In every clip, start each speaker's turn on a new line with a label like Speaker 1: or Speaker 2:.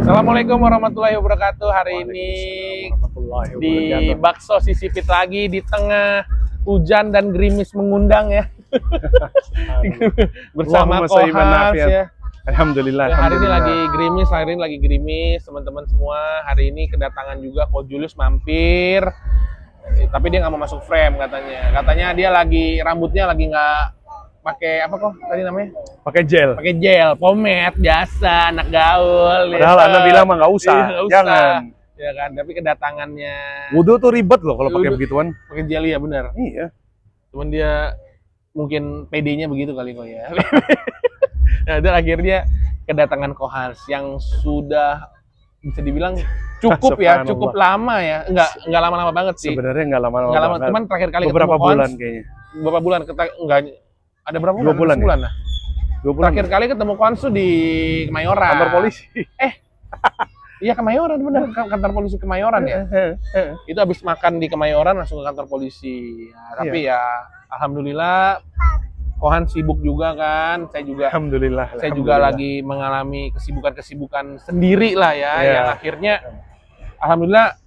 Speaker 1: Assalamualaikum warahmatullahi wabarakatuh. Hari ini di Bakso Sisipit lagi di tengah hujan dan gerimis mengundang ya. Bersama Kohans ya.
Speaker 2: Alhamdulillah.
Speaker 1: Hari ini lagi gerimis, teman-teman semua. Hari ini kedatangan juga Ko Julius mampir. Tapi dia nggak mau masuk frame katanya. Katanya dia rambutnya lagi nggak pakai apa kok tadi namanya?
Speaker 2: Pakai gel,
Speaker 1: pomade biasa, anak gaul.
Speaker 2: Padahal
Speaker 1: ya.
Speaker 2: Anda bilang mah nggak usah. Jangan.
Speaker 1: Ya kan, tapi kedatangannya.
Speaker 2: Wudhu tuh ribet loh kalau pakai begituan.
Speaker 1: Pakai gel ya benar.
Speaker 2: Iya.
Speaker 1: Cuman dia mungkin PD-nya begitu kali kok ya. Nah, dan akhirnya kedatangan Kohans yang sudah bisa dibilang cukup ya, cukup lama ya. Enggak lama-lama banget sih.
Speaker 2: Sebenarnya enggak lama-lama.
Speaker 1: Enggak lama, cuman terakhir kali
Speaker 2: beberapa
Speaker 1: ketemu
Speaker 2: bulan
Speaker 1: Kohans,
Speaker 2: kayaknya.
Speaker 1: Beberapa bulan enggak ada berapa bulan?
Speaker 2: 2 bulan.
Speaker 1: Ya? Bulan lah.
Speaker 2: 2 bulan.
Speaker 1: Terakhir kali ketemu Kohans tuh di Kemayoran.
Speaker 2: Kantor polisi.
Speaker 1: Iya Kemayoran bener, kantor polisi Kemayoran ya. Itu habis makan di Kemayoran langsung ke kantor polisi. Ya, tapi ya alhamdulillah Kohans sibuk juga kan. Saya juga lagi mengalami kesibukan sendiri lah ya, yang akhirnya alhamdulillah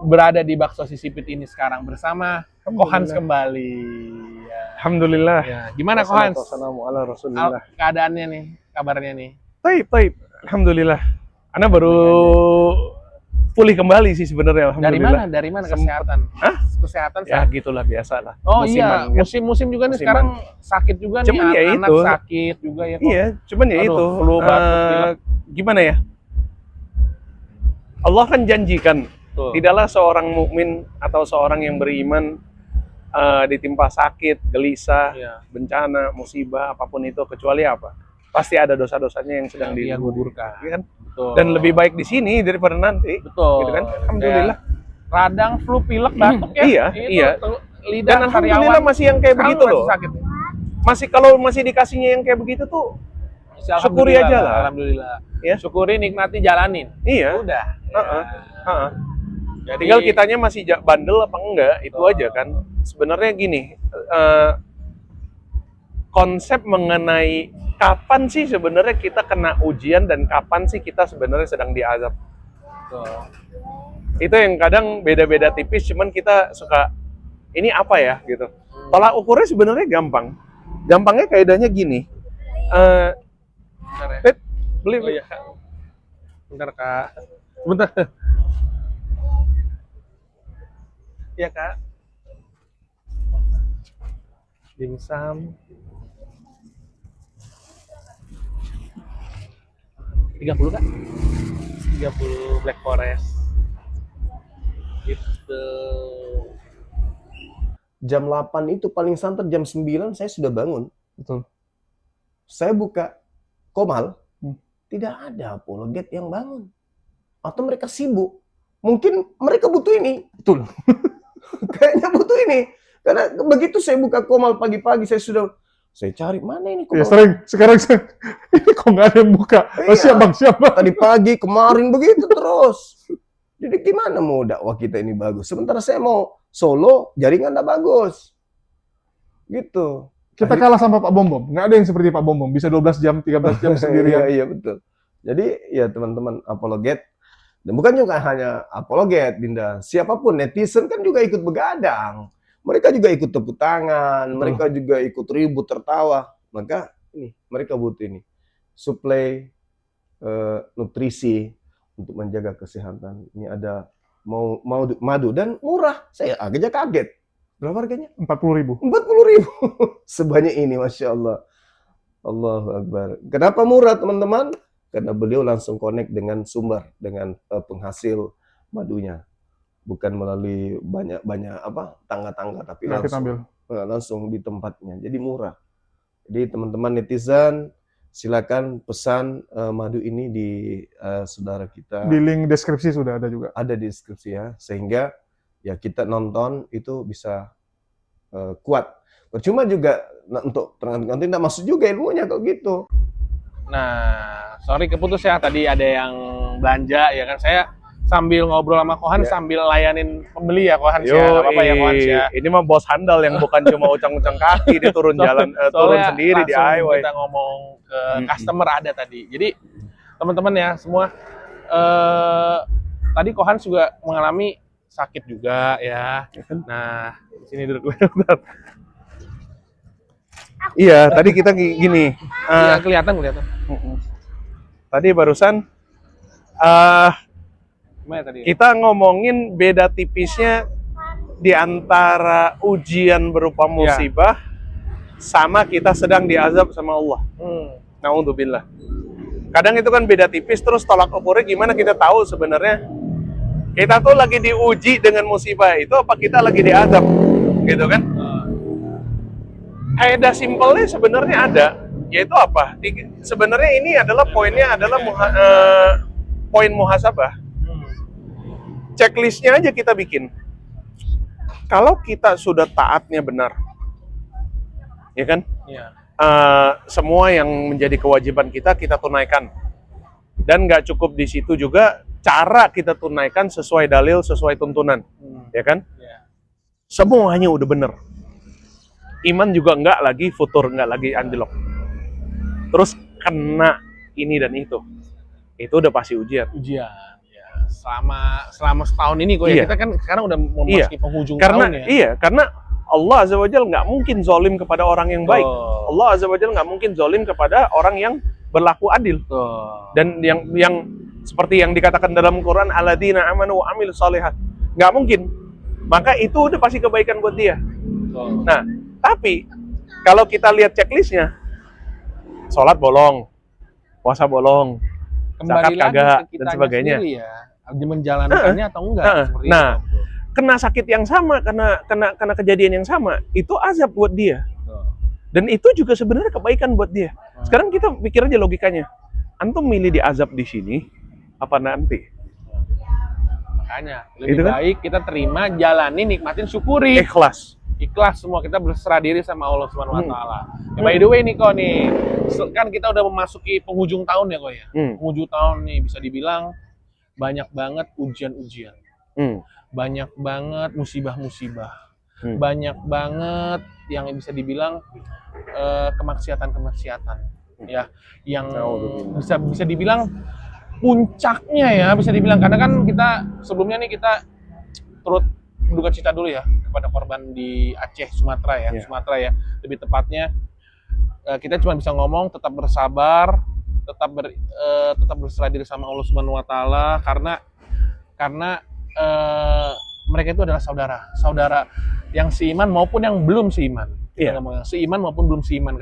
Speaker 1: berada di Bakso Sisipit ini sekarang bersama Kohans kembali. Ya.
Speaker 2: Alhamdulillah.
Speaker 1: Ya. Gimana Kohans?
Speaker 2: Rasulullah.
Speaker 1: Keadaannya nih, kabarnya nih.
Speaker 2: Taib. Alhamdulillah. Anda baru pulih kembali sih sebenarnya. Alhamdulillah.
Speaker 1: Dari mana kesehatan?
Speaker 2: Hah?
Speaker 1: Kesehatan
Speaker 2: ya gitulah biasa lah.
Speaker 1: Oh iya, musim juga nih sekarang sakit juga
Speaker 2: cuman
Speaker 1: nih,
Speaker 2: ya
Speaker 1: anak
Speaker 2: itu.
Speaker 1: sakit juga ya kok.
Speaker 2: Iya, cuman ya itu.
Speaker 1: Flu, batuk,
Speaker 2: gimana ya? Allah kan janjikan, tidaklah seorang mukmin atau seorang yang beriman ditimpa sakit, gelisah, bencana, musibah, apapun itu kecuali apa? Pasti ada dosa-dosanya yang sedang digugurkan, ya kan? Dan lebih baik di sini daripada nanti.
Speaker 1: Betul.
Speaker 2: Gitu kan? Alhamdulillah.
Speaker 1: Radang, flu, pilek, batuk ya.
Speaker 2: Iya.
Speaker 1: Lidah,
Speaker 2: dan alhamdulillah masih yang kayak begitu loh.
Speaker 1: Sakit.
Speaker 2: Kalau masih dikasihnya yang kayak begitu tuh, syukuri aja lah.
Speaker 1: Alhamdulillah.
Speaker 2: Ya.
Speaker 1: Syukuri, nikmati, jalanin.
Speaker 2: Iya.
Speaker 1: Udah.
Speaker 2: Jadi, tinggal kitanya masih bandel apa enggak, itu aja kan. Sebenarnya gini, konsep mengenai kapan sih sebenarnya kita kena ujian dan kapan sih kita sebenarnya sedang diazab. Itu yang kadang beda-beda tipis, cuman kita suka ini apa ya gitu. Tolak ukurnya sebenarnya gampang. Gampangnya kaidahnya gini. Beli.
Speaker 1: Oh, iya. Bentar Kak. Bentar. Iya Kak. Dimsum 30 Kak. 30 Black Forest. Gitu.
Speaker 3: Jam 8 itu paling santer jam 9 saya sudah bangun.
Speaker 2: Betul.
Speaker 3: Saya buka Komal, tidak ada apologet yang bangun. Atau mereka sibuk. Mungkin mereka butuh ini.
Speaker 2: Betul.
Speaker 3: Kayaknya butuh ini. Karena begitu saya buka Komal pagi-pagi, saya cari mana ini Komal.
Speaker 2: Ya, sekarang ini kok nggak ada yang buka. Oh, siapa?
Speaker 3: Tadi pagi, kemarin begitu terus. Jadi gimana mau dakwah kita ini bagus? Sementara saya mau solo, jaringan nggak bagus. Gitu.
Speaker 4: Kita kalah sama Pak Bom. Nggak ada yang seperti Pak Bom. Bisa 12 jam, 13 jam sendirian.
Speaker 3: Iya, betul. Jadi ya teman-teman apologet. Dan bukan juga hanya apologet, Dinda. Siapapun, netizen kan juga ikut begadang. Mereka juga ikut tepuk tangan. Mereka juga ikut ribut, tertawa. Maka ini, mereka butuh ini. Suplai nutrisi untuk menjaga kesehatan. Ini ada madu dan murah. Saya agak kaget. Berapa harganya?
Speaker 4: 40.000.
Speaker 3: 40.000. Sebanyak ini, Masya Allah. Allahu Akbar. Kenapa murah, teman-teman? Karena beliau langsung connect dengan sumber, dengan penghasil madunya. Bukan melalui banyak tangga-tangga, tapi langsung di tempatnya. Jadi murah. Jadi teman-teman netizen, silakan pesan madu ini di saudara kita.
Speaker 4: Di link deskripsi sudah ada juga.
Speaker 3: Ada di deskripsi ya, sehingga ya kita nonton itu bisa kuat. Percuma juga untuk nanti tidak masuk juga ilmunya kalau gitu.
Speaker 1: Nah, sorry keputus ya, tadi ada yang belanja ya kan, saya sambil ngobrol sama Kohans sambil layanin pembeli ya Kohans ya, nggak apa-apa ya Kohans ya.
Speaker 2: Ini mah bos handal yang bukan cuma ucang-ucang kaki, dia turun jalan turun sendiri di highway.
Speaker 1: Kita ngomong ke customer ada tadi. Jadi teman-teman ya semua. Tadi Kohan juga mengalami sakit juga ya. Nah, di sini duduk bentar.
Speaker 2: Iya, tadi kita gini.
Speaker 1: Iya, kelihatan.
Speaker 2: Tadi barusan
Speaker 1: Gimana tadi?
Speaker 2: kita ngomongin beda tipisnya di antara ujian berupa musibah sama kita sedang diazab sama Allah. Na'udzubillah. Kadang itu kan beda tipis, terus tolak ukurnya gimana kita tahu sebenarnya kita tuh lagi diuji dengan musibah itu apa kita lagi diazab, gitu kan? Kaidah simpelnya sebenarnya ada, yaitu apa? Sebenarnya ini adalah poinnya adalah poin muhasabah. Checklistnya aja kita bikin. Kalau kita sudah taatnya benar, ya kan?
Speaker 1: Iya.
Speaker 2: Semua yang menjadi kewajiban kita tunaikan. Dan nggak cukup di situ juga, cara kita tunaikan sesuai dalil, sesuai tuntunan, ya kan?
Speaker 1: Iya.
Speaker 2: Semuanya udah bener. Iman juga nggak lagi futur, nggak lagi anjlok. Terus kena ini dan itu udah pasti ujian.
Speaker 1: Ya. Selama setahun ini kok ya, kita kan sekarang udah memasuki penghujung tahun ya.
Speaker 2: Iya, karena Allah Azza wa Jalla nggak mungkin zolim kepada orang yang baik. Allah Azza wa Jalla nggak mungkin zolim kepada orang yang berlaku adil. Dan yang seperti yang dikatakan dalam Quran, alladzina amanu wa amilus shalihat. Nggak mungkin. Maka itu udah pasti kebaikan buat dia. Nah, tapi kalau kita lihat checklistnya, sholat bolong, puasa bolong, zakat kagak, dan sebagainya.
Speaker 1: Ya, menjalankannya atau enggak?
Speaker 2: Nah, kena sakit yang sama, kena kejadian yang sama, itu azab buat dia. Dan itu juga sebenarnya kebaikan buat dia. Sekarang kita pikir aja logikanya. Antum milih diazab di sini apa nanti?
Speaker 1: Makanya lebih baik kita terima, jalani, nikmatin, syukuri. Ikhlas semua, kita berserah diri sama Allah Subhanahu wa taala. By the way nih kok nih, kan kita udah memasuki penghujung tahun ya kok ya. Penghujung tahun nih bisa dibilang banyak banget ujian-ujian. Banyak banget musibah-musibah. Banyak banget yang bisa dibilang kemaksiatan ya, yang bisa dibilang puncaknya ya, bisa dibilang, karena kan kita sebelumnya nih kita turut berduka cita dulu ya kepada korban di Aceh, Sumatera ya, lebih tepatnya. Kita cuma bisa ngomong tetap bersabar, tetap berserah diri sama Allah Subhanahu wa taala, karena mereka itu adalah saudara yang seiman maupun yang belum seiman. Seiman maupun belum seiman,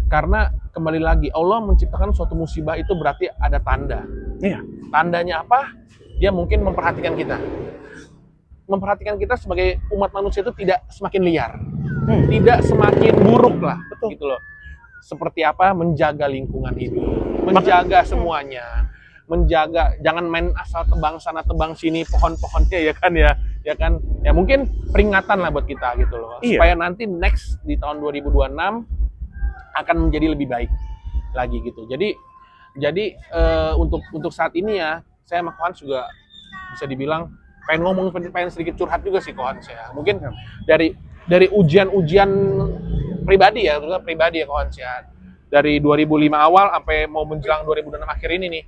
Speaker 1: karena kembali lagi Allah menciptakan suatu musibah itu berarti ada tanda. Tandanya apa? Dia mungkin memperhatikan kita sebagai umat manusia itu tidak semakin liar, tidak semakin buruk lah, gitu loh. Seperti apa? Menjaga lingkungan hidup, menjaga semuanya, menjaga, jangan main asal tebang sana tebang sini pohon-pohonnya ya kan, mungkin peringatan lah buat kita gitu loh, supaya nanti next di tahun 2026 akan menjadi lebih baik lagi gitu. Jadi untuk saat ini ya, saya sama Kohan juga bisa dibilang pengen sedikit curhat juga sih Kohan saya. Mungkin dari ujian-ujian pribadi ya Kohan ya. Dari 2005 awal sampai mau menjelang 2006 akhir ini nih,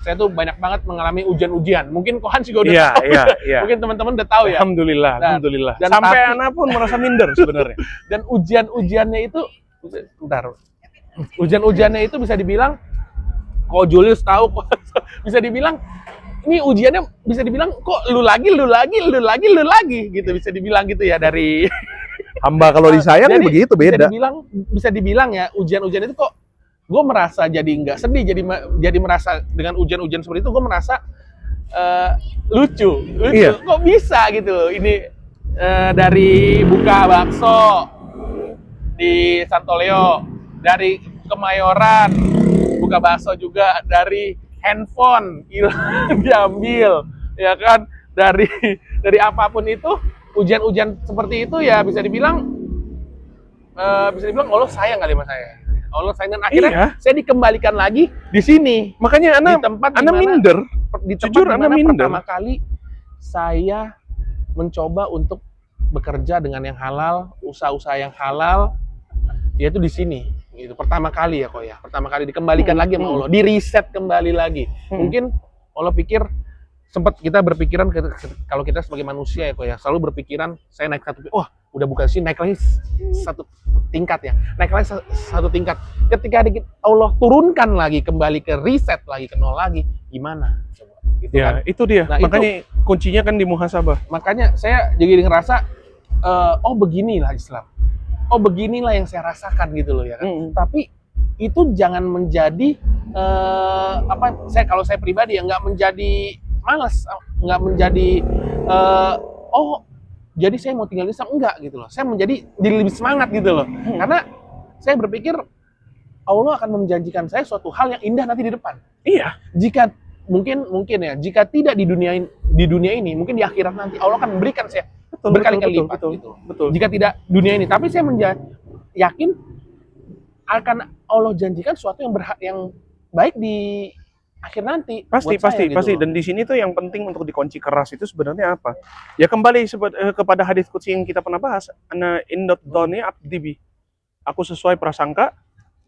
Speaker 1: saya tuh banyak banget mengalami ujian-ujian. Mungkin Kohan juga udah tahu. Mungkin teman-teman udah tahu ya.
Speaker 2: Alhamdulillah. Dan sampai anak pun merasa minder sebenarnya.
Speaker 1: Dan ujian-ujiannya itu, ujian-ujiannya itu bisa dibilang, kok Julius tahu, bisa dibilang ini ujiannya bisa dibilang kok lu lagi gitu, bisa dibilang gitu ya, dari
Speaker 2: hamba kalau disayang jadi, begitu beda.
Speaker 1: Bisa dibilang ya, ujian-ujian itu kok gue merasa jadi nggak sedih, jadi merasa dengan ujian-ujian seperti itu gue merasa lucu. Kok bisa gitu. Ini dari buka bakso di Santoleo, dari Kemayoran buka bakso juga, dari handphone hilang diambil, ya kan, dari apapun itu, ujian-ujian seperti itu ya bisa dibilang Allah sayang kali sama saya. Allah sayang, dan akhirnya saya dikembalikan lagi di sini.
Speaker 2: Makanya
Speaker 1: di tempat
Speaker 2: minder.
Speaker 1: Di tempat pertama kali saya mencoba untuk bekerja dengan yang halal, usaha-usaha yang halal, yaitu di sini Itu pertama kali ya kok ya. Pertama kali dikembalikan lagi sama Allah, di reset kembali lagi. Mungkin Allah pikir sempat kita berpikiran kalau kita sebagai manusia ya kok ya, selalu berpikiran saya naik satu, wah udah bukan sih, naik lagi satu tingkat ya, naik lagi satu tingkat. Ketika Allah turunkan lagi, kembali ke reset lagi, ke nol lagi, gimana? Coba, gitu
Speaker 2: Ya,
Speaker 1: kan?
Speaker 2: itu dia.
Speaker 1: Nah,
Speaker 2: Makanya kuncinya kan di muhasabah.
Speaker 1: Makanya saya jadi ngerasa, oh beginilah Islam, oh beginilah yang saya rasakan gitu loh ya kan. Tapi itu jangan menjadi kalau saya pribadi ya nggak menjadi malas, nggak menjadi jadi saya mau tinggal di Islam, enggak gitu loh. Saya jadi lebih semangat gitu loh. Karena saya berpikir Allah akan menjanjikan saya suatu hal yang indah nanti di depan.
Speaker 2: Iya.
Speaker 1: Jika mungkin ya, jika tidak di dunia ini, mungkin di akhirat nanti Allah akan memberikan saya berkali-kali lipat gitu.
Speaker 2: Betul.
Speaker 1: Jika tidak dunia ini, tapi saya yakin akan Allah janjikan sesuatu yang baik di akhir nanti.
Speaker 2: Pasti.
Speaker 1: Gitu.
Speaker 2: Dan di sini tuh yang penting untuk dikunci keras itu sebenarnya apa? Ya kembali kepada hadis qudsi yang kita pernah bahas. Ana indot doni abdibi. Aku sesuai prasangka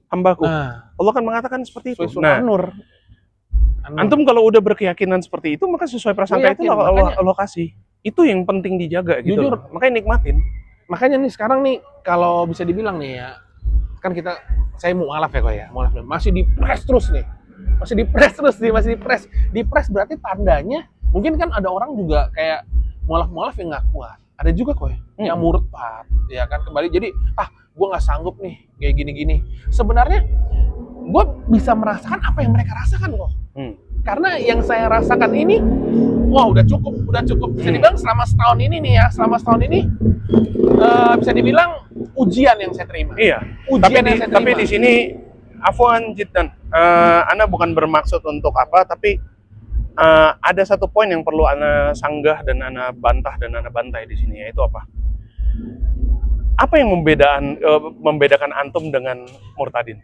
Speaker 2: hambaku. Allah kan mengatakan seperti itu.
Speaker 1: Surah An-Nur.
Speaker 2: Antum kalau udah berkeyakinan seperti itu, maka sesuai prasangka itu Allah kasih. Itu yang penting dijaga gitu.
Speaker 1: Jujur,
Speaker 2: makanya nikmatin.
Speaker 1: Makanya nih sekarang nih, kalau bisa dibilang nih ya, kan saya mu'alaf ya kok ya, mu'alaf masih dipres terus nih. Masih dipres berarti tandanya mungkin kan ada orang juga kayak mualaf yang nggak kuat, ada juga kok ya yang murtad ya kan, kembali jadi gue nggak sanggup nih kayak gini sebenarnya gue bisa merasakan apa yang mereka rasakan kok. Karena yang saya rasakan ini udah cukup bisa dibilang selama setahun ini bisa dibilang ujian yang saya terima.
Speaker 2: Iya. Tapi di sini afwan jiddan, Ana bukan bermaksud untuk apa, tapi ada satu poin yang perlu Ana sanggah dan Ana bantah dan Ana bantai di sini, yaitu apa? Apa yang membedakan antum dengan murtadin?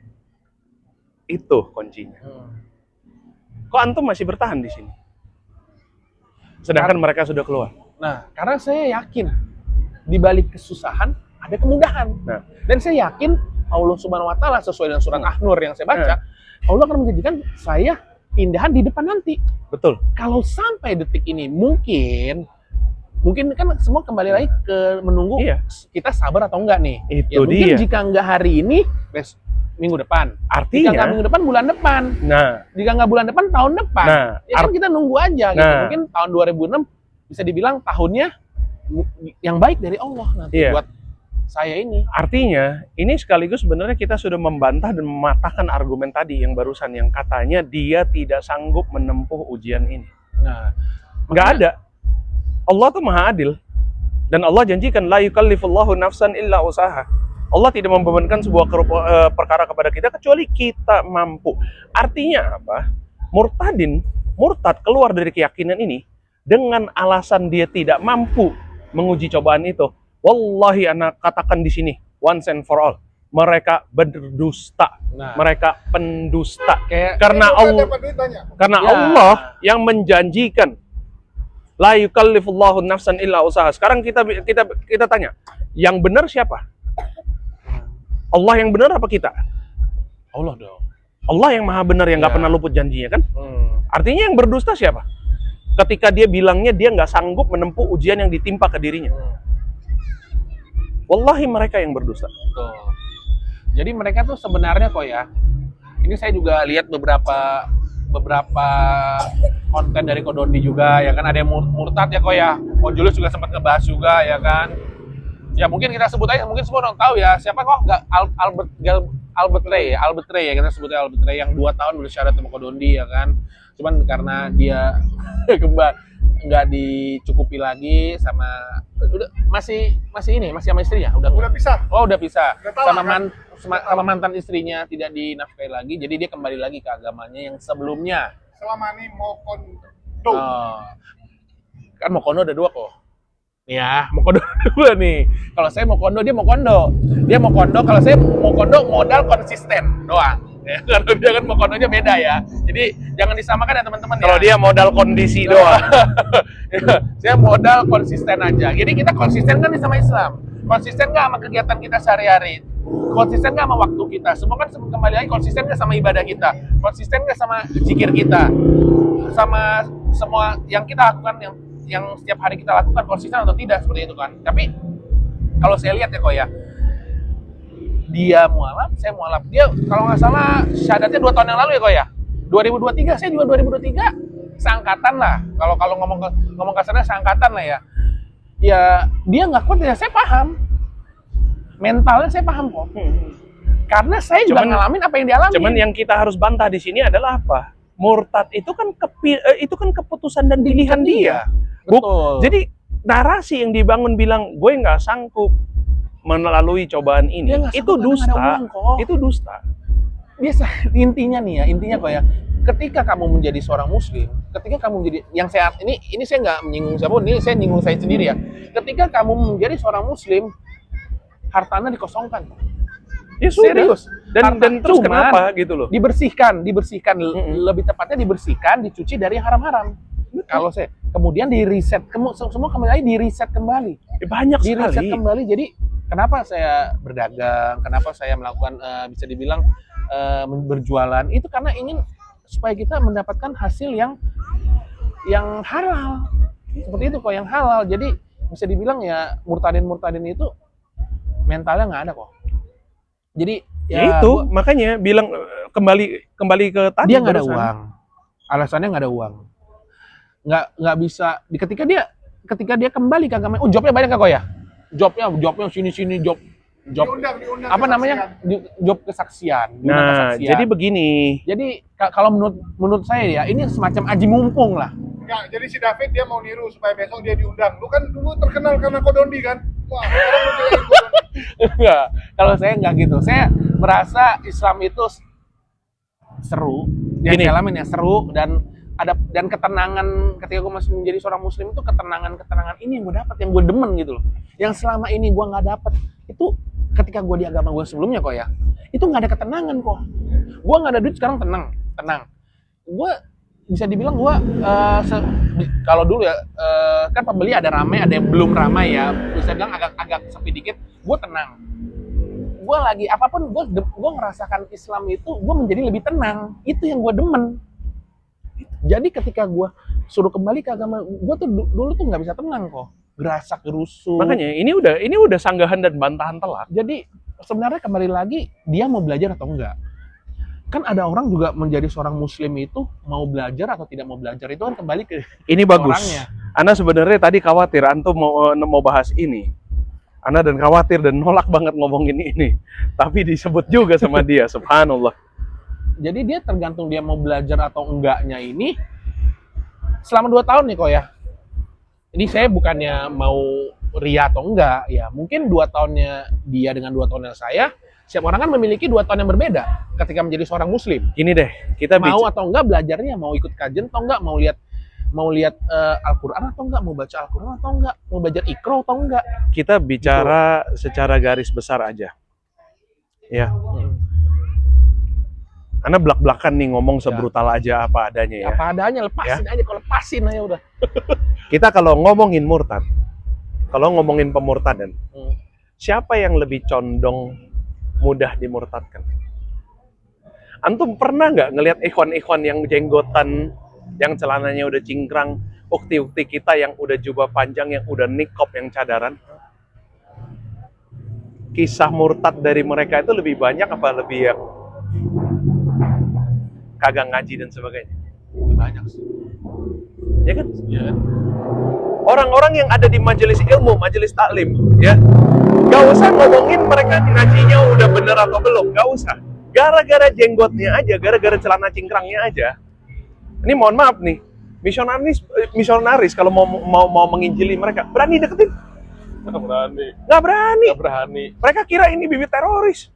Speaker 2: Itu kuncinya. Kok antum masih bertahan di sini? Sedangkan mereka sudah keluar.
Speaker 1: Nah, karena saya yakin di balik kesusahan ada kemudahan.
Speaker 2: Nah,
Speaker 1: dan saya yakin Allah Subhanahu wa taala sesuai dengan surat An-Nur yang saya baca, Allah akan menjanjikan saya indahan di depan nanti.
Speaker 2: Betul.
Speaker 1: Kalau sampai detik ini mungkin kan semua kembali lagi ke menunggu kita sabar atau enggak nih.
Speaker 2: Itu
Speaker 1: mungkin
Speaker 2: dia.
Speaker 1: Jika enggak hari ini, minggu depan.
Speaker 2: Artinya
Speaker 1: jika enggak minggu depan, bulan depan.
Speaker 2: Nah,
Speaker 1: jika enggak bulan depan, tahun depan. Kan kita nunggu aja gitu. Mungkin tahun 2006 bisa dibilang tahunnya yang baik dari Allah nanti buat saya ini. Artinya,
Speaker 2: ini sekaligus sebenarnya kita sudah membantah dan mematahkan argumen tadi yang barusan, yang katanya dia tidak sanggup menempuh ujian ini.
Speaker 1: Nah,
Speaker 2: nggak ada. Allah tuh maha adil. Dan Allah janjikan, la yukallifullahu nafsan illa usaha. Allah tidak membebankan sebuah perkara kepada kita kecuali kita mampu. Artinya apa? Murtad keluar dari keyakinan ini dengan alasan dia tidak mampu menguji cobaan itu. Wallahi anak katakan di sini once and for all, mereka berdusta, mereka pendusta. Karena Allah yang menjanjikan la yukallifullahu nafsan illa usaha. Sekarang kita tanya, yang benar siapa? Allah yang benar apa kita?
Speaker 1: Allah dong.
Speaker 2: Allah yang maha benar, yang nggak pernah luput janjinya kan? Artinya yang berdusta siapa? Ketika dia bilangnya dia nggak sanggup menempuh ujian yang ditimpa ke dirinya. Wallahi mereka yang berdusta.
Speaker 1: Betul. Jadi mereka tuh sebenarnya kok ya, ini saya juga lihat beberapa konten dari Kodondi juga ya kan, ada yang murtad ya kok ya. Julius juga sempat ngebahas juga ya kan. Ya mungkin kita sebut aja, mungkin semua orang tahu ya siapa kok, nggak Albert Ray ya, kita sebutnya Albert Ray yang 2 tahun bersyarat sama Kodondi ya kan. Cuman karena dia nggak dicukupi lagi sama, udah masih sama istrinya, udah
Speaker 4: pisah.
Speaker 1: Udah pisah.
Speaker 4: Sama
Speaker 1: Sama mantan istrinya tidak dinafkahi lagi, jadi dia kembali lagi ke agamanya yang sebelumnya.
Speaker 4: Selama ini mau kondo.
Speaker 1: Kan mau kondo ada 2 kok. Ya, mau kondo 2 nih. Kalau saya mau kondo, dia mau kondo. Dia mau kondo, kalau saya mau kondo modal konsisten doang. Ya, kalau dia kan mau kondonya beda ya. Jadi jangan disamakan ya teman-teman ya.
Speaker 2: Kalau dia modal kondisi doang.
Speaker 1: Saya modal konsisten aja. Jadi kita konsisten kan sama Islam. Konsisten nggak sama kegiatan kita sehari-hari. Konsisten nggak sama waktu kita? Semua kan kembali lagi konsisten nggak sama ibadah kita? Konsisten nggak sama zikir kita? Sama semua yang kita lakukan, yang setiap hari kita lakukan konsisten atau tidak, seperti itu kan? Tapi kalau saya lihat ya kok ya, dia mualaf, saya mualaf. Dia kalau nggak salah syahadatnya 2 tahun yang lalu ya kok ya. 2023, saya juga 2023 seangkatan lah. Kalau ngomong kasarnya seangkatan lah ya. Ya dia nggak kuat ya, saya paham. Mentalnya saya paham kok. Karena saya juga ngalamin apa yang dia alami.
Speaker 2: Cuman yang kita harus bantah di sini adalah apa? Murtad itu kan keputusan dan pilihan dia.
Speaker 1: Betul.
Speaker 2: Jadi narasi yang dibangun bilang gue nggak sanggup melalui cobaan ini, itu dusta. Itu dusta.
Speaker 1: Biasa intinya kok ya. Ketika kamu menjadi seorang muslim, ketika kamu menjadi yang saya ini saya nggak menyinggung siapa, ini saya nyinggung saya sendiri ya. Ketika kamu menjadi seorang muslim, hartanya dikosongkan.
Speaker 2: Ya sudah.
Speaker 1: Serius.
Speaker 2: Dan terus kenapa gitu loh?
Speaker 1: Dibersihkan, lebih tepatnya dibersihkan, dicuci dari haram-haram. Kalau saya kemudian di reset, semua kembali lagi di reset kembali.
Speaker 2: Banyak
Speaker 1: di reset
Speaker 2: sekali.
Speaker 1: kembali. Jadi kenapa saya berdagang, kenapa saya melakukan bisa dibilang berjualan, itu karena ingin supaya kita mendapatkan hasil yang halal. Seperti itu kok, yang halal. Jadi bisa dibilang ya murtadin itu mentalnya nggak ada kok. Jadi
Speaker 2: ya itu makanya bilang kembali ke tadi,
Speaker 1: dia nggak ada uang. Alasannya nggak ada uang. Nggak bisa. Ketika dia kembali ke agama, jobnya banyak kok ya. Jobnya sini job diundang apa namanya, job kesaksian.
Speaker 2: Nah, kesaksian. Jadi begini.
Speaker 1: Jadi kalau menurut saya ya, ini semacam aji mumpung lah.
Speaker 4: Enggak, jadi si David dia mau niru supaya besok dia diundang. Lu kan dulu terkenal karena Kodondi kan? Wah, sekarang lu jagain Kodondi.
Speaker 1: Enggak, kalau saya enggak gitu. Saya merasa Islam itu seru. Yang saya alamin ya seru, dan ketenangan ketika gue masih menjadi seorang muslim itu ketenangan ini yang gue dapat, yang gue demen gitu loh. Yang selama ini gue nggak dapat itu ketika gue di agama gue sebelumnya kok ya, itu nggak ada ketenangan kok. Gue nggak ada duit, sekarang tenang. Gue bisa dibilang gue kalau dulu ya kan pembeli ada ramai, ada yang belum ramai ya, bisa bilang agak sepi dikit. Gue tenang. Gue lagi apapun gue ngerasakan Islam itu gue menjadi lebih tenang. Itu yang gue demen. Jadi ketika gue suruh kembali ke agama, gue tuh dulu tuh nggak bisa tenang kok, gerasak gerusu.
Speaker 2: Makanya ini udah sanggahan dan bantahan telak.
Speaker 1: Jadi sebenarnya kembali lagi dia mau belajar atau enggak. Kan ada orang juga menjadi seorang muslim itu mau belajar atau tidak mau belajar, itu kan kembali ke
Speaker 2: ini bagus.
Speaker 1: Orangnya.
Speaker 2: Ana sebenarnya tadi khawatir antum mau bahas ini. Ana dan khawatir dan nolak banget ngomongin ini. Tapi disebut juga sama dia, subhanallah.
Speaker 1: Jadi dia tergantung dia mau belajar atau enggaknya ini selama 2 tahun nih kok ya. Ini saya bukannya mau ria atau enggak ya. Mungkin 2 tahunnya dia dengan 2 tahunnya saya, setiap orang kan memiliki 2 tahun yang berbeda ketika menjadi seorang muslim.
Speaker 2: Gini deh, kita
Speaker 1: mau atau enggak belajarnya, mau ikut kajian atau enggak, mau lihat Al-Qur'an atau enggak, mau baca Al-Qur'an atau enggak, mau belajar Iqra atau enggak.
Speaker 2: Kita bicara secara garis besar aja. Ya. Karena belak-belakan nih ngomong sebrutal aja apa adanya ya.
Speaker 1: Apa adanya, lepasin aja, kalau lepasin aja udah.
Speaker 2: Kita kalau ngomongin murtad, kalau ngomongin pemurtadan, siapa yang lebih condong mudah dimurtadkan? Antum pernah nggak ngelihat ikhwan-ikhwan yang jenggotan, yang celananya udah cingkrang, ukti-ukti kita yang udah jubah panjang, yang udah niqab, yang cadaran? Kisah murtad dari mereka itu lebih banyak apa lebih yang kagak ngaji dan sebagainya?
Speaker 1: Banyak sih.
Speaker 2: Ya kan?
Speaker 1: Ya.
Speaker 2: Orang-orang yang ada di majelis ilmu, majelis taklim, ya, gak usah ngomongin mereka ngajinya udah bener atau belum, gak usah. Gara-gara jenggotnya aja, gara-gara celana cingkrangnya aja. Ini mohon maaf nih, misionaris kalau mau menginjili mereka, berani deketin? Nggak berani. Mereka kira ini bibit teroris.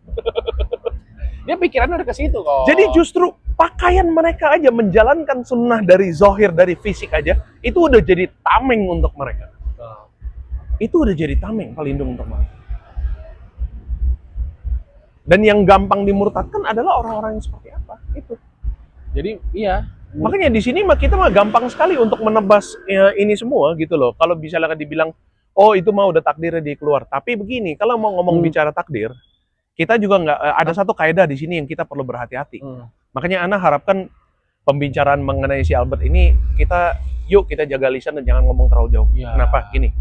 Speaker 1: Dia pikirannya udah ke situ kok.
Speaker 2: Jadi justru pakaian mereka aja menjalankan sunnah dari zohir, dari fisik aja, itu udah jadi tameng untuk mereka. Itu udah jadi tameng, pelindung untuk mereka. Dan yang gampang dimurtadkan adalah orang-orang yang seperti apa? Itu.
Speaker 1: Jadi iya.
Speaker 2: Makanya di sini kita mah gampang sekali untuk menebas ini semua gitu loh. Kalau misalnya dibilang, oh itu mah udah takdirnya dia keluar. Tapi begini, kalau mau ngomong bicara takdir, kita juga nggak ada satu kaidah di sini yang kita perlu berhati-hati. Makanya Ana harapkan pembicaraan mengenai si Albert ini yuk kita jaga lisan dan jangan ngomong terlalu jauh.
Speaker 1: Ya.
Speaker 2: Kenapa? Gini,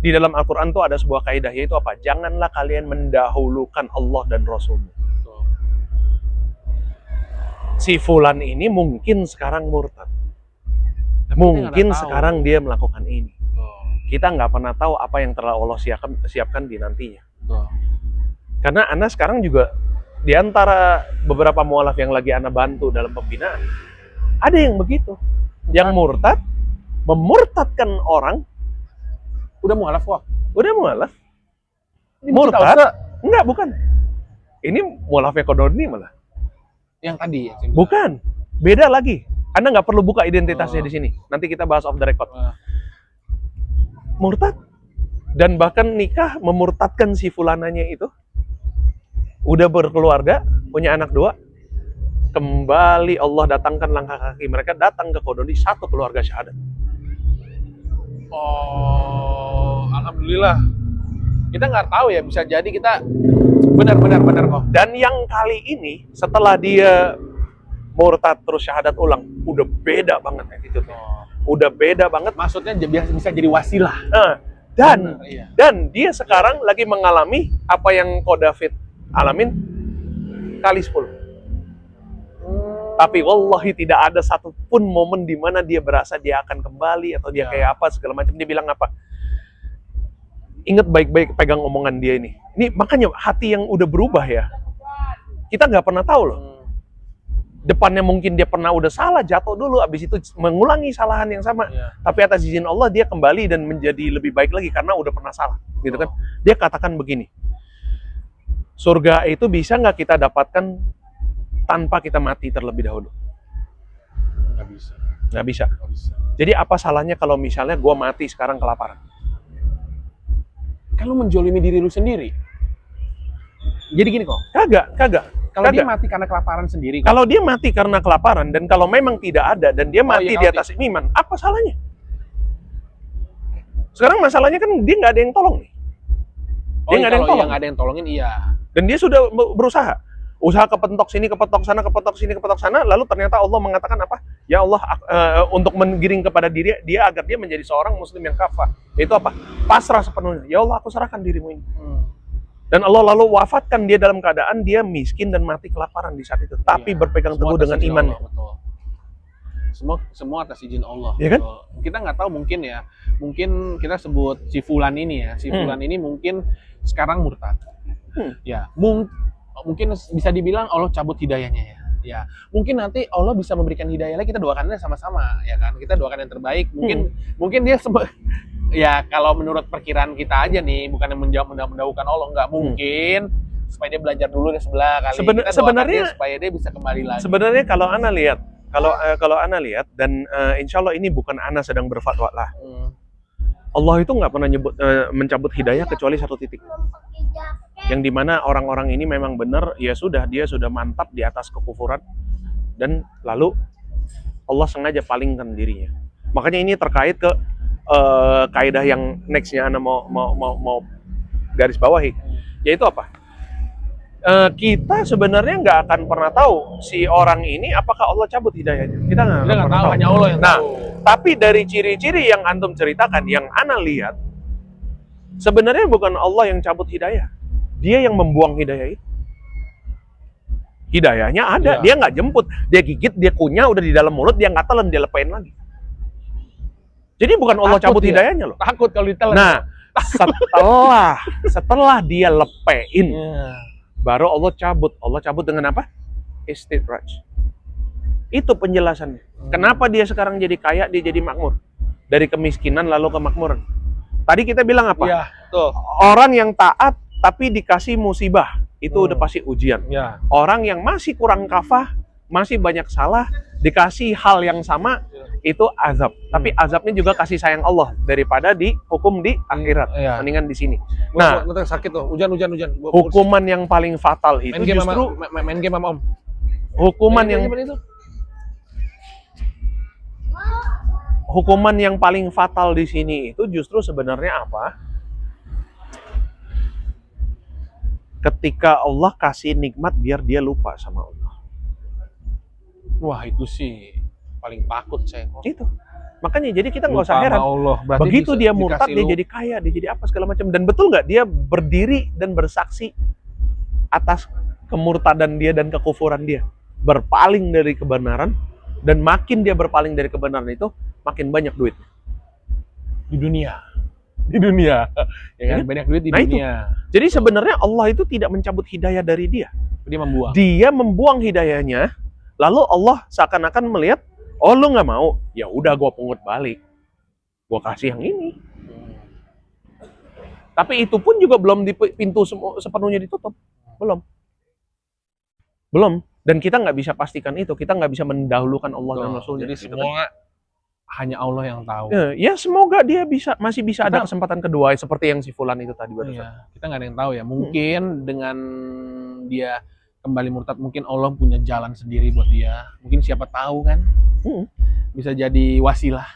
Speaker 2: di dalam Al-Quran tuh ada sebuah kaidah, yaitu apa? Janganlah kalian mendahulukan Allah dan Rasulnya. Si Fulan ini mungkin sekarang murtad. Mungkin sekarang dia melakukan ini. Kita nggak pernah tahu apa yang telah Allah siapkan di nantinya. Karena Ana sekarang juga di antara beberapa mualaf yang lagi Ana bantu dalam pembinaan, ada yang begitu, yang murtad, memurtadkan orang.
Speaker 1: Udah mualaf kok.
Speaker 2: Udah mualaf. Murtad? Enggak, bukan. Ini mualafnya Kodoni malah.
Speaker 1: Yang tadi ya?
Speaker 2: Bukan. Beda lagi. Anda nggak perlu buka identitasnya di sini. Nanti kita bahas off the record. Murtad. Dan bahkan nikah memurtadkan si fulananya itu. Udah berkeluarga, punya anak 2. Kembali Allah datangkan langkah kaki mereka datang ke Kodoni, satu keluarga syahadat.
Speaker 1: Oh, alhamdulillah. Kita nggak tahu ya, bisa jadi kita benar kok.
Speaker 2: Dan yang kali ini setelah dia murtad terus syahadat ulang, udah beda banget attitude-nya. Udah beda banget.
Speaker 1: Maksudnya bisa jadi wasilah.
Speaker 2: Dan dia sekarang lagi mengalami apa yang Ko David alamin kali 10. Tapi wallahi tidak ada satupun momen di mana dia berasa dia akan kembali atau dia kayak apa segala macam. Dia bilang apa? Ingat baik-baik pegang omongan dia ini. Ini makanya hati yang udah berubah ya. Kita nggak pernah tahu loh. Depannya mungkin dia pernah udah salah, jatuh dulu, abis itu mengulangi kesalahan yang sama. Tapi atas izin Allah dia kembali dan menjadi lebih baik lagi karena udah pernah salah, gitu kan? Dia katakan begini, surga itu bisa nggak kita dapatkan tanpa kita mati terlebih dahulu?
Speaker 1: Nggak bisa.
Speaker 2: Nggak bisa. Jadi apa salahnya kalau misalnya gue mati sekarang kelaparan?
Speaker 1: Kan lu menjolimi diri lu sendiri. Jadi gini kok.
Speaker 2: Kagak.
Speaker 1: Kalau dia mati karena kelaparan sendiri.
Speaker 2: Kalau dia mati karena kelaparan dan kalau memang tidak ada dan dia mati di atas iman, apa salahnya? Sekarang masalahnya kan dia nggak ada yang tolong nih. Dia nggak ada yang tolong.
Speaker 1: Yang ada yang tolongin iya.
Speaker 2: Dan dia sudah berusaha. Usaha kepentok sini, kepentok sana, kepentok sini, kepentok sana, lalu ternyata Allah mengatakan apa? Ya Allah, untuk menggiring kepada diri dia agar dia menjadi seorang muslim yang kafah. Itu apa? Pasrah sepenuhnya. Ya Allah, aku serahkan dirimu ini. Dan Allah lalu wafatkan dia dalam keadaan dia miskin dan mati kelaparan di saat itu. Tapi berpegang teguh dengan imannya.
Speaker 1: Semua atas izin Allah.
Speaker 2: Ya kan?
Speaker 1: Kita nggak tahu mungkin ya. Mungkin kita sebut si Fulan ini ya. Si Fulan ini mungkin sekarang murtad. Ya, mungkin bisa dibilang Allah cabut hidayahnya ya. Ya, mungkin nanti Allah bisa memberikan hidayah lagi, kita doakannya sama-sama ya kan. Kita doakan yang terbaik. Mungkin dia ya kalau menurut perkiraan kita aja nih, bukan yang mendahulukan Allah, nggak mungkin supaya dia belajar dulu di sebelah kali.
Speaker 2: Sebenarnya
Speaker 1: supaya dia bisa kembali lagi.
Speaker 2: Sebenarnya kalau Ana lihat, kalau Ana lihat dan insya Allah ini bukan Ana sedang berfatwa lah. Allah itu nggak pernah mencabut hidayah kecuali satu titik. Yang dimana orang-orang ini memang benar, ya sudah, dia sudah mantap di atas kekufuran dan lalu Allah sengaja palingkan dirinya. Makanya ini terkait ke kaidah yang nextnya Ana mau garis bawahi, yaitu apa? Kita sebenarnya nggak akan pernah tahu si orang ini apakah Allah cabut hidayahnya. Kita nggak tahu,
Speaker 1: hanya Allah yang tahu.
Speaker 2: Tapi dari ciri-ciri yang antum ceritakan, yang Ana lihat, sebenarnya bukan Allah yang cabut hidayah, dia yang membuang hidayah itu. Hidayahnya ada, dia nggak jemput, dia gigit, dia kunyah, udah di dalam mulut, dia nggak telan, dia lepain lagi. Jadi bukan Allah cabut hidayahnya loh.
Speaker 1: Takut kalau ditelan.
Speaker 2: Nah, setelah dia lepein, baru Allah cabut. Allah cabut dengan apa? Istidraj. Itu penjelasannya. Kenapa dia sekarang jadi kaya, dia jadi makmur? Dari kemiskinan lalu ke makmuran. Tadi kita bilang apa?
Speaker 1: Iya, tuh.
Speaker 2: Orang yang taat tapi dikasih musibah, itu udah pasti ujian.
Speaker 1: Ya.
Speaker 2: Orang yang masih kurang kafah, masih banyak salah, dikasih hal yang sama, itu azab. Tapi azabnya juga kasih sayang Allah daripada dihukum di akhirat. Mendingan di sini. Nah,
Speaker 1: sakit tuh, hujan.
Speaker 2: hukuman yang paling fatal itu justru
Speaker 1: main game sama Om.
Speaker 2: Hukuman yang paling fatal di sini itu justru sebenarnya apa? ketika Allah kasih nikmat biar dia lupa sama Allah.
Speaker 1: Wah, itu sih paling takut saya kok.
Speaker 2: Itu. Makanya jadi kita nggak
Speaker 1: Lupa
Speaker 2: usah heran.
Speaker 1: sama Allah. Berarti
Speaker 2: Begitu dia murtad,
Speaker 1: dikasih
Speaker 2: dia jadi kaya, dia jadi apa segala macam. Dan betul nggak dia berdiri dan bersaksi atas kemurtadan dia dan kekufuran dia, berpaling dari kebenaran, dan makin dia berpaling dari kebenaran itu, makin banyak duit
Speaker 1: di dunia. Di dunia. Ya kan, banyak duit di
Speaker 2: Nah, itu.
Speaker 1: dunia.
Speaker 2: Jadi sebenarnya Allah itu tidak mencabut hidayah dari dia.
Speaker 1: Dia membuang.
Speaker 2: Dia membuang hidayahnya, lalu Allah seakan-akan melihat, oh lu nggak mau, ya udah gue pungut balik, gue kasih yang ini. Tapi itu pun juga belum pintu sepenuhnya ditutup, belum. Dan kita nggak bisa pastikan itu, kita nggak bisa mendahulukan Allah dan Rasulnya.
Speaker 1: Jadi
Speaker 2: gitu
Speaker 1: semua hanya Allah yang tahu.
Speaker 2: Ya semoga dia masih bisa ada kesempatan kedua seperti yang si Fulan itu tadi.
Speaker 1: Iya, kita nggak ada yang tahu ya. Mungkin dengan dia kembali murtad, mungkin Allah punya jalan sendiri buat dia. Mungkin siapa tahu kan, bisa jadi wasilah.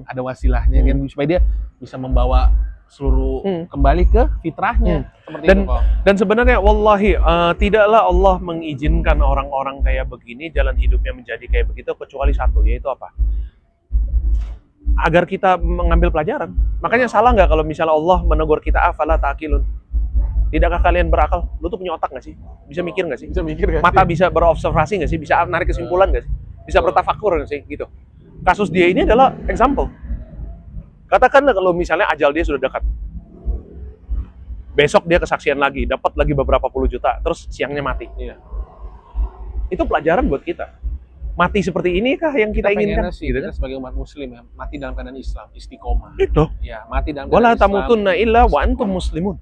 Speaker 1: Ada wasilahnya kan, supaya dia bisa membawa seluruh kembali ke fitrahnya. Seperti itu kok.
Speaker 2: Dan sebenarnya wallahi tidaklah Allah mengizinkan orang-orang kayak begini jalan hidupnya menjadi kayak begitu kecuali satu, yaitu apa? Agar kita mengambil pelajaran. Makanya salah nggak kalau misalnya Allah menegur kita, afala ta'qilun? Tidakkah kalian berakal? Lu tuh punya otak nggak sih? Bisa mikir nggak sih?
Speaker 1: Bisa mikir nggak sih?
Speaker 2: Mata bisa berobservasi nggak sih? Bisa narik kesimpulan nggak sih? Bisa bertafakur nggak sih? Gitu. Kasus dia ini adalah example. Katakanlah kalau misalnya ajal dia sudah dekat. Besok dia kesaksian lagi, dapat lagi beberapa puluh juta, terus siangnya mati.
Speaker 1: Iya.
Speaker 2: Itu pelajaran buat kita. Mati seperti ini kah yang kita inginkan?
Speaker 1: Sih,
Speaker 2: Gitu
Speaker 1: kita
Speaker 2: kan?
Speaker 1: sebagai umat muslim ya, mati dalam keadaan Islam, istiqomah.
Speaker 2: Itu.
Speaker 1: Ya, mati dalam
Speaker 2: Wala
Speaker 1: keadaan Islam.
Speaker 2: tamutunna illa wa antum muslimun.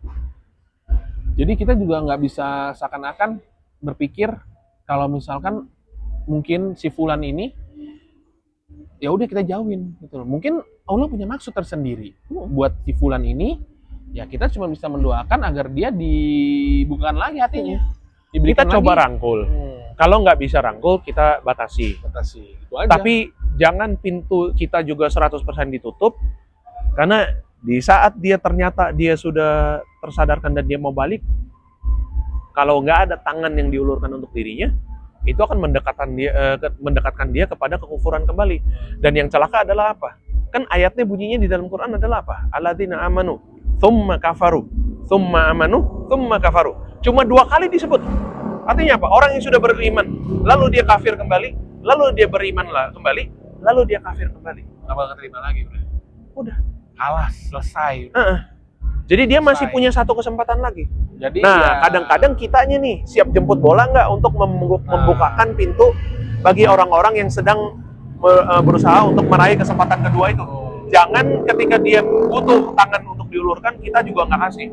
Speaker 1: Jadi kita juga nggak bisa seakan-akan berpikir kalau misalkan mungkin si fulan ini ya udah kita jauhin gitu loh. Mungkin Allah punya maksud tersendiri buat si fulan ini. Ya kita cuma bisa mendoakan agar dia dibukakan lagi hatinya.
Speaker 2: Kita
Speaker 1: Diberikan
Speaker 2: coba
Speaker 1: lagi.
Speaker 2: rangkul. Kalau nggak bisa rangkul, kita batasi.
Speaker 1: Itu aja.
Speaker 2: Tapi jangan pintu kita juga 100% ditutup. Karena di saat dia ternyata dia sudah tersadarkan dan dia mau balik, kalau nggak ada tangan yang diulurkan untuk dirinya, itu akan mendekatkan dia kepada kekufuran kembali. Dan yang celaka adalah apa? Kan ayatnya bunyinya di dalam Quran adalah apa? Alladzina amanu, thumma kafaru, thumma amanu, thumma kafaru. Cuma 2 kali disebut. Artinya apa? Orang yang sudah beriman, lalu dia kafir kembali, lalu dia beriman kembali, lalu dia kafir kembali.
Speaker 1: Nggak bakal terima lagi, bro.
Speaker 2: Udah.
Speaker 1: Alas, selesai.
Speaker 2: Jadi dia masih
Speaker 1: Selesai.
Speaker 2: punya satu kesempatan lagi.
Speaker 1: Jadi
Speaker 2: Nah, kadang-kadang kitanya nih siap jemput bola nggak untuk membukakan pintu bagi orang-orang yang sedang berusaha untuk meraih kesempatan kedua itu. Jangan ketika dia butuh tangan untuk diulurkan, kita juga nggak kasih.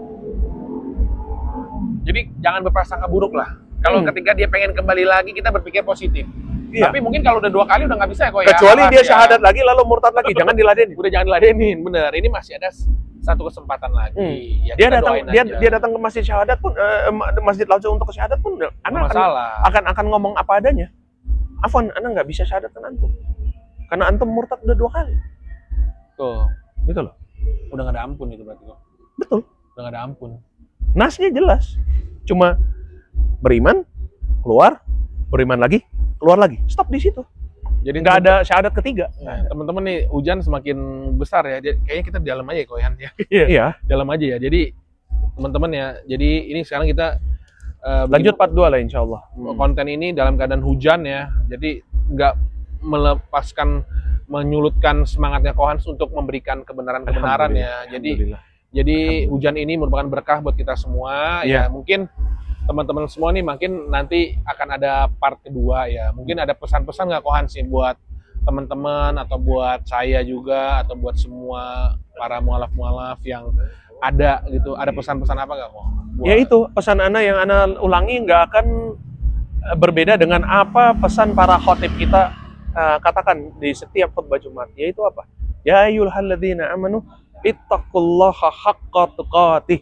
Speaker 1: Jadi jangan berprasangka buruk lah. Kalau ketika dia pengen kembali lagi, kita berpikir positif.
Speaker 2: Iya.
Speaker 1: Tapi mungkin kalau udah 2 kali udah nggak bisa kok ya.
Speaker 2: Kecuali
Speaker 1: Alas
Speaker 2: dia
Speaker 1: ya.
Speaker 2: syahadat lagi lalu murtad lagi, jangan diladenin.
Speaker 1: Udah jangan diladenin, bener. Ini masih ada satu kesempatan lagi. Ya,
Speaker 2: Dia
Speaker 1: kita
Speaker 2: datang
Speaker 1: doain aja.
Speaker 2: dia datang ke masjid syahadat pun masjid Lauza untuk ke syahadat pun
Speaker 1: Nggak
Speaker 2: anak
Speaker 1: masalah.
Speaker 2: akan ngomong apa adanya. Afwan, anak nggak bisa syahadatkan antum. Karena antum murtad udah 2 kali.
Speaker 1: Tuh,
Speaker 2: Gitu loh.
Speaker 1: udah nggak ada ampun itu berarti kok.
Speaker 2: Betul.
Speaker 1: Udah nggak ada ampun.
Speaker 2: Nasnya jelas. Cuma beriman, keluar, beriman lagi, keluar lagi. Stop di situ.
Speaker 1: Jadi
Speaker 2: Nggak ada syahadat ketiga.
Speaker 1: Nah, teman-teman nih, hujan semakin besar ya. Kayaknya kita di dalam aja ya, Koyan ya.
Speaker 2: Iya.
Speaker 1: Dalam aja ya. Jadi teman-teman ya. Jadi ini sekarang kita
Speaker 2: Lanjut part 2 lah insya Allah.
Speaker 1: konten ini dalam keadaan hujan ya. Jadi nggak melepaskan, menyulutkan semangatnya Kohans untuk memberikan kebenaran-kebenaran ya. Jadi hujan ini merupakan berkah buat kita semua. Ya mungkin teman-teman semua nih makin nanti akan ada part kedua ya. Mungkin ada pesan-pesan nggak Kohans sih buat teman-teman atau buat saya juga atau buat semua para mualaf-mualaf yang ada gitu. Ada pesan-pesan apa nggak kok?
Speaker 2: Ya itu pesan ana yang ana ulangi nggak akan berbeda dengan apa pesan para khotib kita katakan di setiap khutbah Jumat, yaitu apa? Ya ayyuhalladzina amanu ittaqullaha haqqa tuqatih.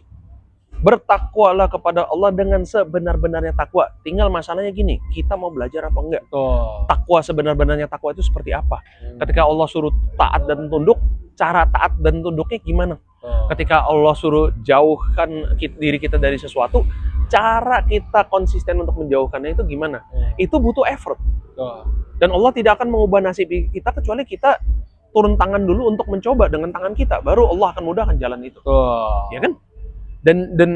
Speaker 2: Bertakwalah kepada Allah dengan sebenar-benarnya takwa. Tinggal masalahnya gini, kita mau belajar apa enggak?
Speaker 1: Tuh.
Speaker 2: Takwa sebenar-benarnya takwa itu seperti apa? Ketika Allah suruh taat dan tunduk, cara taat dan tunduknya gimana? Ketika Allah suruh jauhkan diri kita dari sesuatu, cara kita konsisten untuk menjauhkannya itu gimana? Itu butuh effort. Dan Allah tidak akan mengubah nasib kita kecuali kita turun tangan dulu untuk mencoba dengan tangan kita, baru Allah akan mudahkan jalan itu. Ya kan? Dan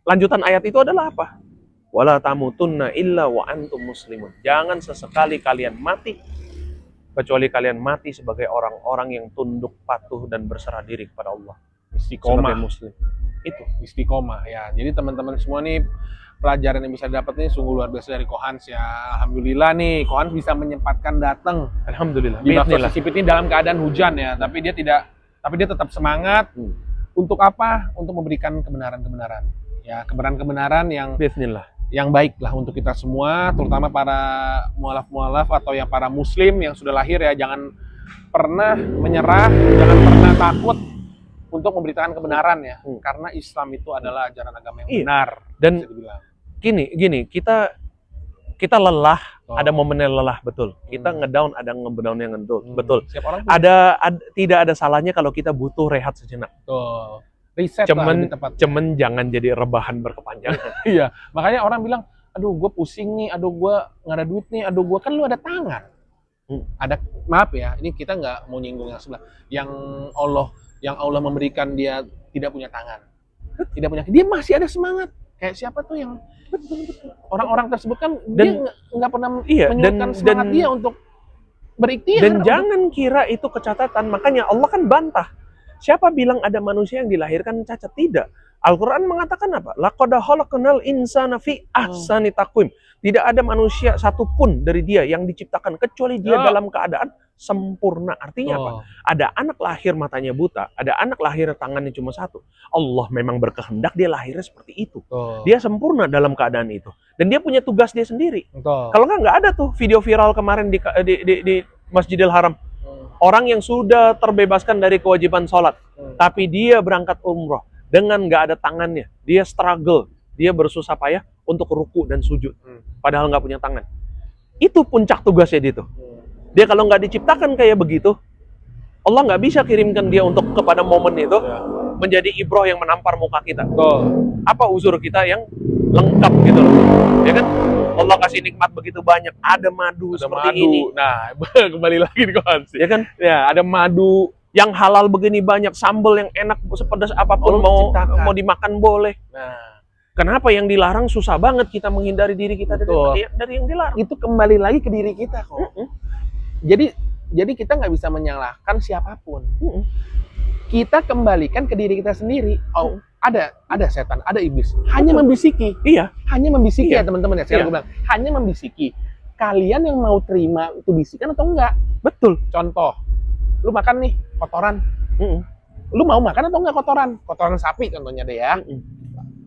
Speaker 2: lanjutan ayat itu adalah apa? Wala tamutunna illa wa antum muslimun. Jangan sesekali kalian mati kecuali kalian mati sebagai orang-orang yang tunduk, patuh dan berserah diri kepada Allah.
Speaker 1: Istiqomah.
Speaker 2: Sebagai muslim. Itu
Speaker 1: Istiqomah ya. Jadi teman-teman semua nih, pelajaran yang bisa dapat nih sungguh luar biasa dari Kohans ya. Alhamdulillah nih Kohans bisa menyempatkan datang
Speaker 2: alhamdulillah.
Speaker 1: di bakso
Speaker 2: Bismillah.
Speaker 1: sisipit ini dalam keadaan hujan ya, tapi dia tetap semangat. Untuk apa? Untuk memberikan kebenaran-kebenaran. Ya, kebenaran-kebenaran
Speaker 2: Bismillah.
Speaker 1: yang baik lah untuk kita semua, terutama para mualaf-mualaf atau yang para muslim yang sudah lahir ya, jangan pernah menyerah, jangan pernah takut untuk memberitakan kebenaran ya. Karena Islam itu adalah ajaran agama yang benar.
Speaker 2: Dan
Speaker 1: bisa dibilang.
Speaker 2: gini, kita lelah, ada momennya lelah, betul. Kita ngedown, ada ngedown yang betul.
Speaker 1: Setiap orang
Speaker 2: Tidak ada salahnya kalau kita butuh rehat sejenak.
Speaker 1: tuh riset lah lebih tepatnya.
Speaker 2: Cuman jangan jadi rebahan berkepanjangan.
Speaker 1: Iya, makanya orang bilang, aduh gue pusing nih, aduh gue nggak ada duit nih, aduh gue kan lu ada tangan. Ada, maaf ya, ini kita nggak mau nyinggung yang sebelah. Yang Allah memberikan dia tidak punya tangan, tidak punya, dia masih ada semangat. Kayak siapa tuh yang orang-orang tersebut kan dia nggak pernah menyurutkan semangat dia untuk berikhtiar.
Speaker 2: Dan jangan kira itu kecacatan. Makanya Allah kan bantah. Siapa bilang ada manusia yang dilahirkan cacat? Tidak. Al-Quran mengatakan apa? Laqad khalaqnal insana fi ahsani taqwim. Tidak ada manusia satupun dari dia yang diciptakan kecuali dia dalam keadaan sempurna. Artinya apa? Ada anak lahir matanya buta, ada anak lahir tangannya cuma satu. Allah memang berkehendak dia lahirnya seperti itu. Dia sempurna dalam keadaan itu. Dan dia punya tugas dia sendiri. Kalau nggak ada tuh video viral kemarin di Masjidil Haram. Orang yang sudah terbebaskan dari kewajiban sholat, tapi dia berangkat umroh dengan nggak ada tangannya, dia struggle, dia bersusah payah untuk ruku dan sujud, padahal nggak punya tangan. Itu puncak tugasnya dia tuh. Dia kalau nggak diciptakan kayak begitu, Allah nggak bisa kirimkan dia untuk kepada momen itu menjadi ibroh yang menampar muka kita. Apa uzur kita yang lengkap gitu loh, ya kan? Allah kasih nikmat begitu banyak, ada madu seperti ini.
Speaker 1: Nah, kembali lagi di Kohans.
Speaker 2: Ya kan?
Speaker 1: Ya, ada madu
Speaker 2: yang halal begini banyak, sambal yang enak sepedas apapun mau dimakan boleh.
Speaker 1: Nah,
Speaker 2: kenapa yang dilarang susah banget kita menghindari diri kita dari yang dilarang?
Speaker 1: itu kembali lagi ke diri kita kok. Jadi kita nggak bisa menyalahkan siapapun. Kita kembalikan ke diri kita sendiri. Ada setan, ada iblis. Hanya membisiki.
Speaker 2: Iya.
Speaker 1: Hanya membisiki
Speaker 2: Iya.
Speaker 1: ya teman-teman ya. Sekarang gue bilang, hanya membisiki. Kalian yang mau terima itu bisikan atau enggak?
Speaker 2: Betul.
Speaker 1: Contoh, lu makan nih kotoran. Lu mau makan atau enggak kotoran? Kotoran sapi contohnya deh ya.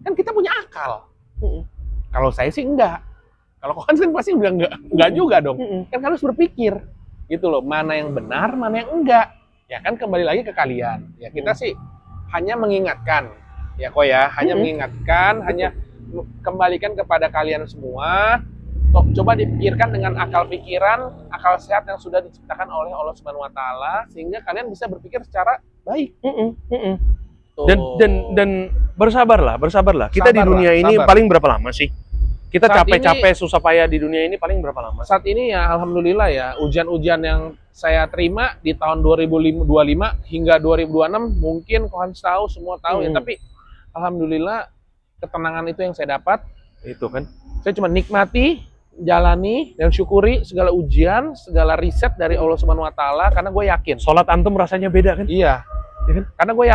Speaker 1: Kan kita punya akal. Kalau saya sih enggak. Kalau kan pasti bilang enggak juga dong. Kan harus berpikir. Gitu loh, mana yang benar, mana yang enggak. Ya kan kembali lagi ke kalian. Ya kita sih hanya mengingatkan. Ya kok ya, hanya mengingatkan, hanya kembalikan kepada kalian semua. Coba dipikirkan dengan akal pikiran, akal sehat yang sudah diciptakan oleh Allah Subhanahu wa taala sehingga kalian bisa berpikir secara baik.
Speaker 2: Dan bersabarlah. Kita di dunia ini paling berapa lama sih? Kita capek-capek susah payah di dunia ini paling berapa lama?
Speaker 1: Saat ini ya alhamdulillah ya, ujian-ujian yang saya terima di tahun 2025 hingga 2026 mungkin Kohans tahu, semua tahu ya, tapi alhamdulillah ketenangan itu yang saya dapat.
Speaker 2: Itu kan.
Speaker 1: Saya cuma nikmati, jalani dan syukuri segala ujian, segala riset dari Allah Subhanahu wa taala karena gue yakin.
Speaker 2: Sholat antum rasanya beda kan?
Speaker 1: Iya. Karena gue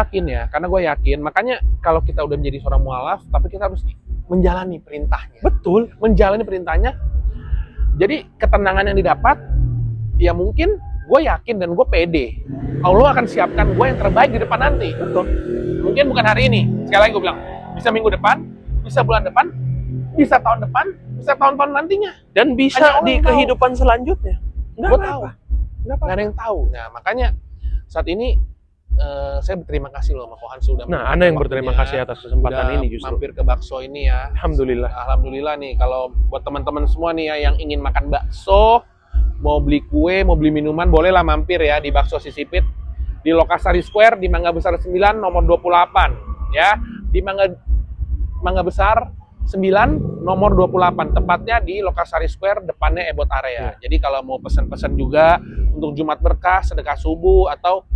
Speaker 1: yakin. Makanya kalau kita udah menjadi seorang mualaf, tapi kita harus menjalani perintahnya.
Speaker 2: Betul,
Speaker 1: menjalani perintahnya. Jadi ketenangan yang didapat, ya mungkin gue yakin dan gue pede. Allah akan siapkan gue yang terbaik di depan nanti.
Speaker 2: betul.
Speaker 1: Mungkin bukan hari ini. Sekali lagi gue bilang, bisa minggu depan, bisa bulan depan, bisa tahun depan, bisa tahun-tahun nantinya.
Speaker 2: Dan bisa di kehidupan selanjutnya.
Speaker 1: Gue tahu. Nggak ada yang tahu. Nah makanya saat ini saya berterima kasih loh sama Kohans sudah.
Speaker 2: Nah, Anda yang berterima kasih atas kesempatan ini justru.
Speaker 1: Mampir ke bakso ini ya. Alhamdulillah nih kalau buat teman-teman semua nih ya yang ingin makan bakso, mau beli kue, mau beli minuman, bolehlah mampir ya di Bakso Sisipit di Lokasari Square di Mangga Besar 9 nomor 28 ya. Di Mangga Besar 9 nomor 28, tepatnya di Lokasari Square, depannya Ebot Area. Jadi kalau mau pesan-pesan juga untuk Jumat Berkah, sedekah subuh atau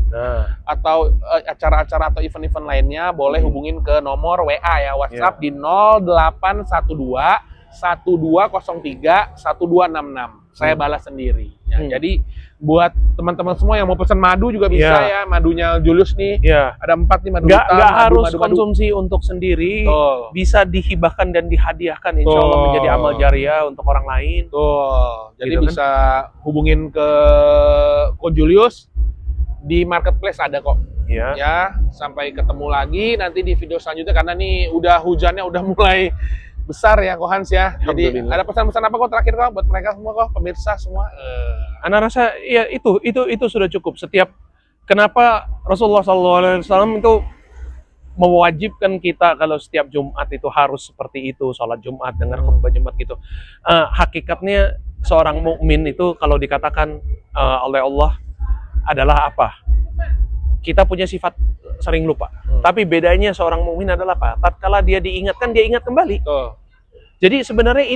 Speaker 1: acara-acara atau event-event lainnya, boleh hubungin ke nomor WA ya, WhatsApp di 0812 1203 1266. Saya balas sendiri. Ya, jadi buat teman-teman semua yang mau pesan madu juga bisa ya, madunya Julius nih. Ada 4 nih madu hitam.
Speaker 2: Nggak harus konsumsi untuk sendiri, bisa dihibahkan dan dihadiahkan, insya Allah menjadi amal jariah untuk orang lain.
Speaker 1: Jadi
Speaker 2: Gitu kan?
Speaker 1: bisa hubungin ke Ko Julius di marketplace ada kok. Ya, sampai ketemu lagi nanti di video selanjutnya karena nih udah hujannya udah mulai besar ya Ko Hans ya. Jadi ada pesan-pesan apa kok terakhir kok buat mereka semua kok, pemirsa semua?
Speaker 2: Ana rasa ya itu sudah cukup. Kenapa Rasulullah SAW itu mewajibkan kita kalau setiap Jumat itu harus seperti itu, sholat Jumat, dengar khutbah Jumat gitu. Hakikatnya seorang mukmin itu kalau dikatakan oleh Allah adalah apa? Kita punya sifat sering lupa. Tapi bedanya seorang mukmin adalah apa? Tatkala dia diingatkan, dia ingat kembali. Jadi sebenarnya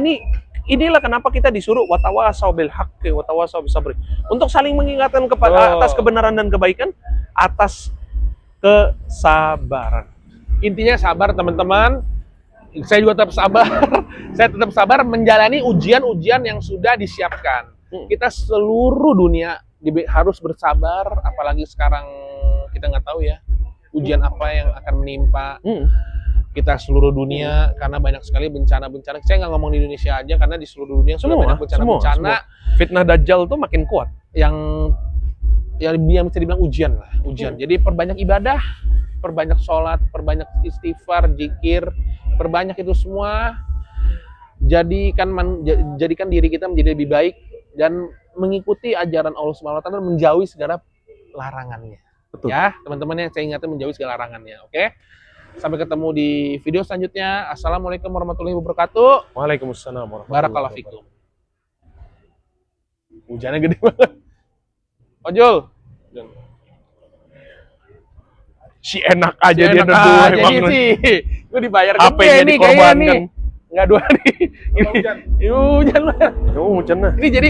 Speaker 2: inilah kenapa kita disuruh watawasau bil haqqi watawasau bis sabri. Untuk saling mengingatkan kepada atas kebenaran dan kebaikan, atas kesabaran.
Speaker 1: Intinya sabar teman-teman. Saya juga tetap sabar. Saya tetap sabar menjalani ujian-ujian yang sudah disiapkan. Kita seluruh dunia harus bersabar, apalagi sekarang kita nggak tahu ya ujian apa yang akan menimpa kita seluruh dunia, karena banyak sekali bencana-bencana. Saya nggak ngomong di Indonesia aja, karena di seluruh dunia sudah banyak bencana-bencana.
Speaker 2: Fitnah Dajjal tuh makin kuat.
Speaker 1: Yang bisa dibilang ujian lah, ujian. Jadi perbanyak ibadah, perbanyak sholat, perbanyak istighfar, zikir, perbanyak itu semua. Jadikan diri kita menjadi lebih baik dan mengikuti ajaran Allah Subhanahu wa taala, menjauhi segala larangannya.
Speaker 2: Betul.
Speaker 1: Ya, teman-teman yang saya ingatkan menjauhi segala larangannya. Oke. Sampai ketemu di video selanjutnya. Assalamualaikum warahmatullahi wabarakatuh.
Speaker 2: Waalaikumsalam warahmatullahi
Speaker 1: Barakallahu fikum. Hujannya gede banget. Ojol.
Speaker 2: Si enak aja dia
Speaker 1: Enak
Speaker 2: berdua
Speaker 1: aja
Speaker 2: emang.
Speaker 1: sih. Gue dibayar
Speaker 2: HP-nya
Speaker 1: gede nih kayaknya nih.
Speaker 2: dikorbankan.
Speaker 1: Enggak dua nih.
Speaker 4: Hujan.
Speaker 1: Hujan.
Speaker 2: Hujan lah.
Speaker 1: Ini jadi